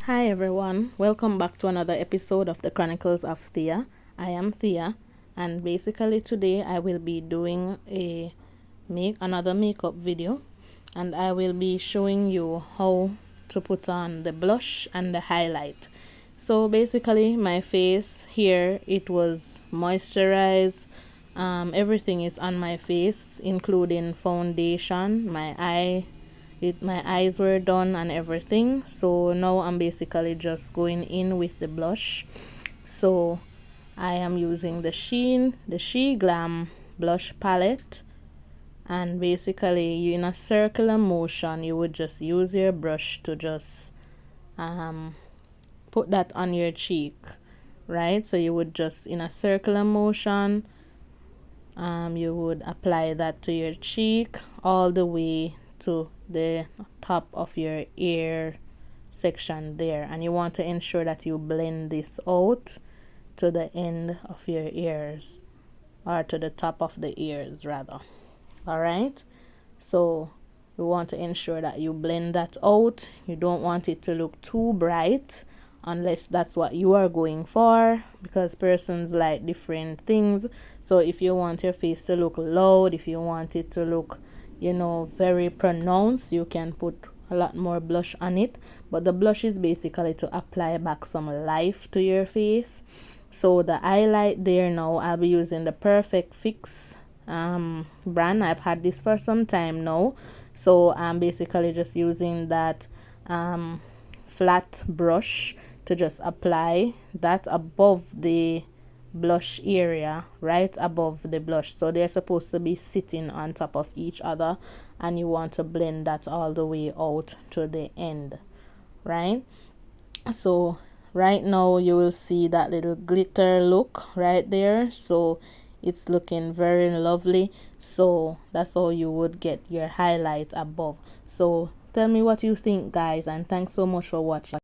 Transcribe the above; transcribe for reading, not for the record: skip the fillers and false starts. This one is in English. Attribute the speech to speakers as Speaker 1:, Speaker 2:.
Speaker 1: Hi everyone, welcome back to another episode of the Chronicles of Thea. I am Thea, and basically today I will be doing another makeup video, and I will be showing you how to put on the blush and the highlight. So basically my face here, it was moisturized. Everything is on my face, including foundation, my eyes were done and everything. So now I'm basically just going in with the blush. So I am using the She Glam blush palette, and basically you, in a circular motion, you would just use your brush to just put that on your cheek, right? So you would just, in a circular motion, you would apply that to your cheek all the way to the top of your ear section there, and you want to ensure that you blend this out to the end of your ears, or to the top of the ears rather. All right, so you want to ensure that you blend that out. You don't want it to look too bright unless that's what you are going for, because persons like different things. So if you want your face to look loud, if you want it to look, very pronounced, you can put a lot more blush on it. But the blush is basically to apply back some life to your face. So the highlight there, now I'll be using the Perfect Fix brand. I've had this for some time now, so I'm basically just using that flat brush to just apply that above the blush area, right above the blush. So they're supposed to be sitting on top of each other, and you want to blend that all the way out to the end, right? So right now you will see that little glitter look right there, so it's looking very lovely. So that's how you would get your highlight above. So tell me what you think, guys, and thanks so much for watching.